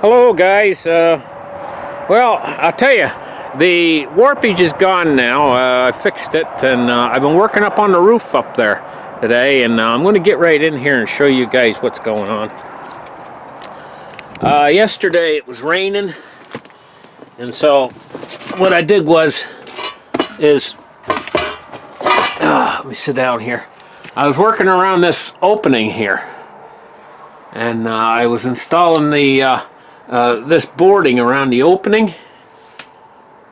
Hello guys, well, I'll tell you, the warpage is gone now. I fixed it, and I've been working up on the roof up there today, and I'm going to get right in here and show you guys what's going on. Yesterday it was raining, and so what I did is let me sit down here. I was working around this opening here, and I was installing the this boarding around the opening,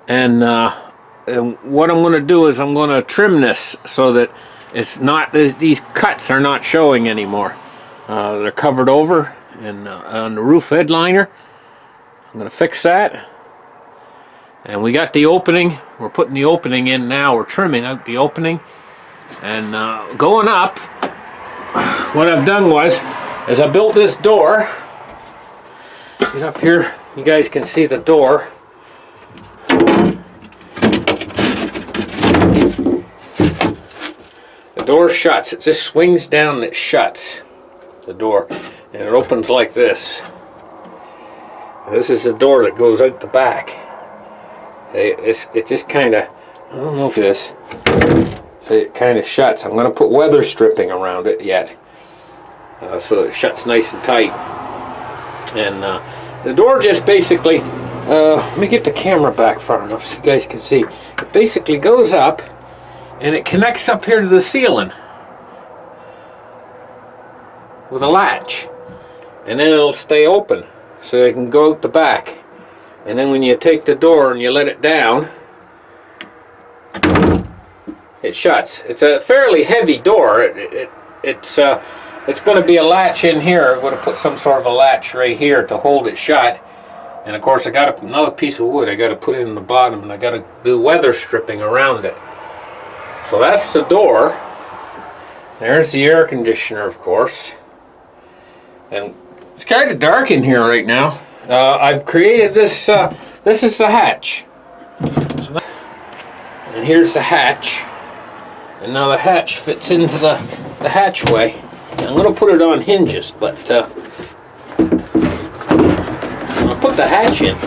and what I'm going to do is I'm going to trim this so that it's not, these cuts are not showing anymore. They're covered over and on the roof headliner. I'm going to fix that, and we got the opening. We're putting the opening in now. We're trimming out the opening and going up. What I've done is I built this door. Get up here, you guys can see the door. The door shuts. It just swings down and it shuts, the door, and it opens like this. This is the door that goes out the back. It just kind of, I don't know if this, so it kind of shuts. I'm going to put weather stripping around it yet, so it shuts nice and tight. And the door just basically, let me get the camera back far enough so you guys can see. It basically goes up and it connects up here to the ceiling with a latch, and then it'll stay open so it can go out the back. And then when you take the door and you let it down, it shuts. It's a fairly heavy door. It's going to be a latch in here. I'm going to put some sort of a latch right here to hold it shut. And of course I got another piece of wood I got to put in the bottom, and I got to do weather stripping around it. So that's the door. There's the air conditioner, of course. And it's kind of dark in here right now. I've created this, this is the hatch. And here's the hatch. And now the hatch fits into the hatchway. I'm going to put it on hinges, but I'm going to put the hatch in.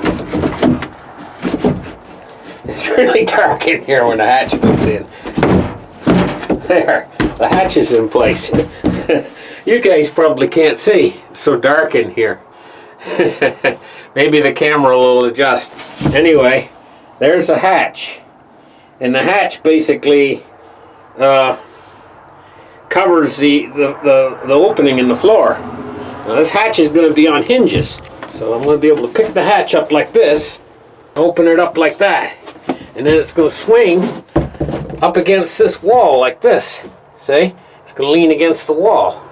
It's really dark in here when the hatch goes in. There, the hatch is in place. You guys probably can't see. It's so dark in here. Maybe the camera will adjust. Anyway, there's the hatch. And the hatch basically covers the opening in the floor. Now this hatch is going to be on hinges, so I'm going to be able to pick the hatch up like this, open it up like that, and then it's going to swing up against this wall like this. See? It's going to lean against the wall.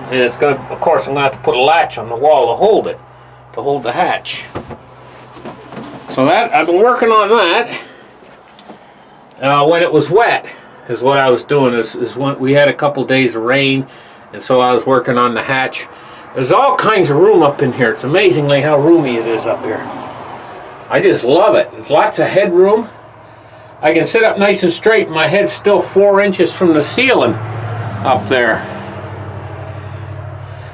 And it's going to, of course, I'm going to have to put a latch on the wall to hold it, to hold the hatch. So that, I've been working on that. When it was wet is what I was doing, is when we had a couple days of rain, and so I was working on the hatch. There's all kinds of room up in here. It's amazingly how roomy it is up here. I just love it. There's lots of headroom. I can sit up nice and straight. My head's still 4 inches from the ceiling up there.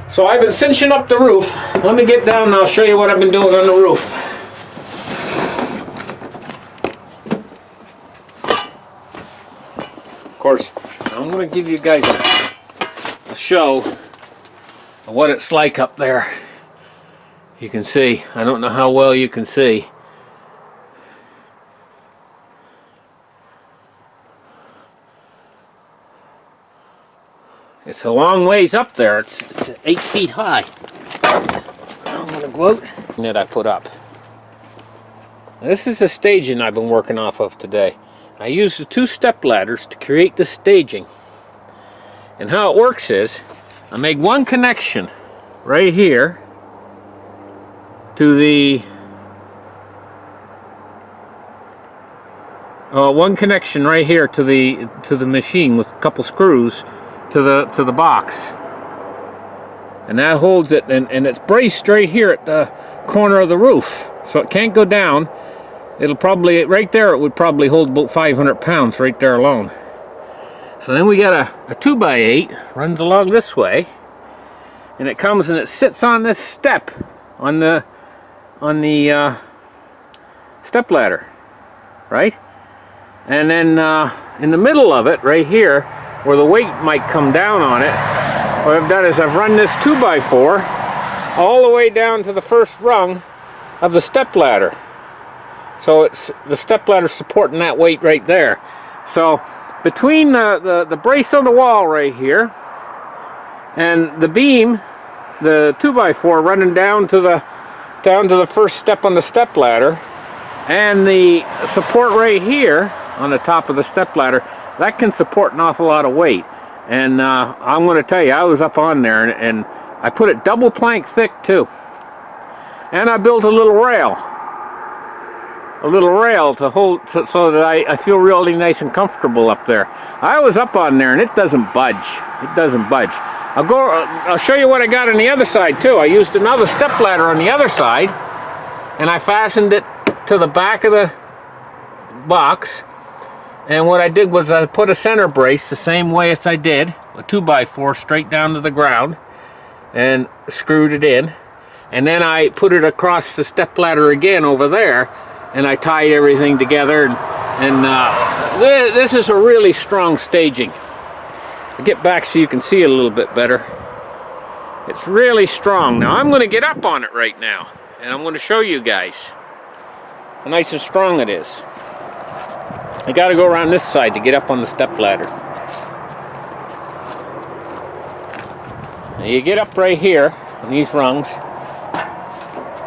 So I've been cinching up the roof. Let me get down and I'll show you what I've been doing on the roof. Of course, I'm going to give you guys a show of what it's like up there. You can see. I don't know how well you can see. It's a long ways up there. It's 8 feet high. I'm going to go out that I put up. This is the staging I've been working off of today. I used the 2 step ladders to create the staging. And how it works is, I make one connection right here to the one connection right here to the machine with a couple screws to the box, and that holds it, and it's braced right here at the corner of the roof, so it can't go down. It'll probably, right there, it would probably hold about 500 pounds right there alone. So then we got a 2x8 runs along this way, and it comes and it sits on this step on the step ladder, right? And then in the middle of it, right here, where the weight might come down on it, what I've done is I've run this 2x4 all the way down to the first rung of the step ladder. So it's the step ladder supporting that weight right there. So between the brace on the wall right here and the beam, the 2x4 running down to the first step on the step ladder, and the support right here on the top of the step ladder, that can support an awful lot of weight. And I'm going to tell you, I was up on there, and I put it double plank thick too. And I built a little rail to hold, so that I feel really nice and comfortable up there. I was up on there, and it doesn't budge. It doesn't budge. I'll show you what I got on the other side too. I used another step ladder on the other side, and I fastened it to the back of the box. And what I did was I put a center brace the same way as I did, a 2x4 straight down to the ground, and screwed it in. And then I put it across the step ladder again over there, and I tied everything together. And this is a really strong staging. I'll get back so you can see it a little bit better. It's really strong. Now I'm going to get up on it right now, and I'm going to show you guys how nice and strong it is. I got to go around this side to get up on the step ladder. Now you get up right here on these rungs,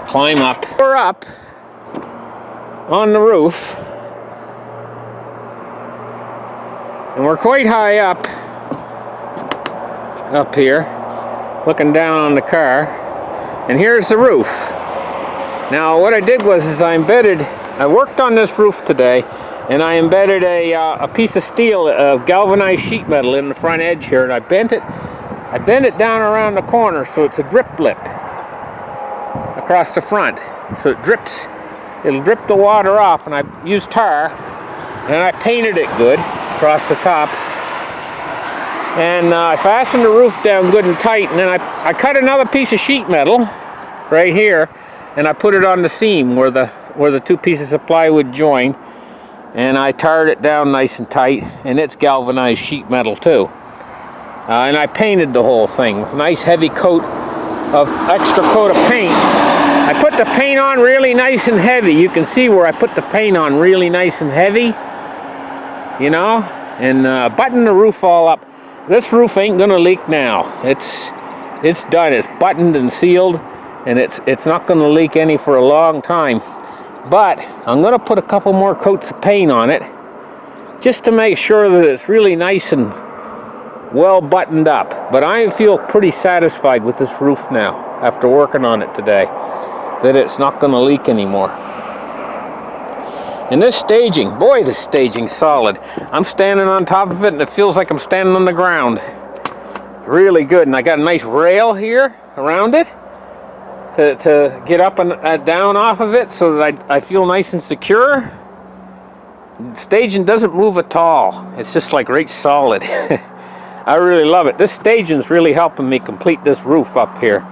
climb up. We're up on the roof, and we're quite high up here, looking down on the car, and here's the roof. Now what I did was I worked on this roof today, and I embedded a piece of steel, galvanized sheet metal in the front edge here, and I bent it down around the corner so it's a drip lip across the front, so it'll drip the water off. And I used tar, and I painted it good across the top, and I fastened the roof down good and tight, and then I cut another piece of sheet metal right here, and I put it on the seam where the two pieces of plywood join, and I tarred it down nice and tight, and it's galvanized sheet metal too. And I painted the whole thing with a nice heavy extra coat of paint. I put the paint on really nice and heavy. You can see where I put the paint on really nice and heavy, you know, and button the roof all up. This roof ain't gonna leak now. It's done. It's buttoned and sealed, and it's not gonna leak any for a long time. But I'm gonna put a couple more coats of paint on it just to make sure that it's really nice and well buttoned up. But I feel pretty satisfied with this roof now after working on it today, that it's not going to leak anymore. And this staging, boy, this staging's solid. I'm standing on top of it, and it feels like I'm standing on the ground. Really good. And I got a nice rail here around it to get up and down off of it, so that I feel nice and secure. Staging doesn't move at all. It's just like right solid. I really love it. This staging's really helping me complete this roof up here.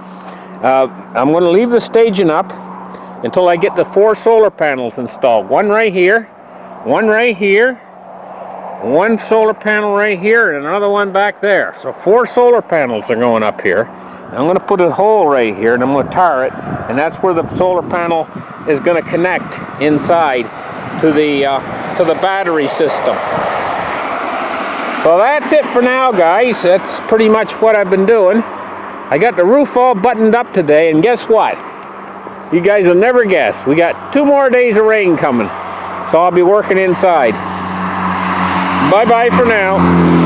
I'm going to leave the staging up until I get the 4 solar panels installed. One right here, one right here, one solar panel right here, and another one back there. So 4 solar panels are going up here. I'm going to put a hole right here, and I'm going to tar it, and that's where the solar panel is going to connect inside to the battery system. So that's it for now, guys. That's pretty much what I've been doing. I got the roof all buttoned up today, and guess what? You guys will never guess. We got 2 more days of rain coming, so I'll be working inside. Bye-bye for now.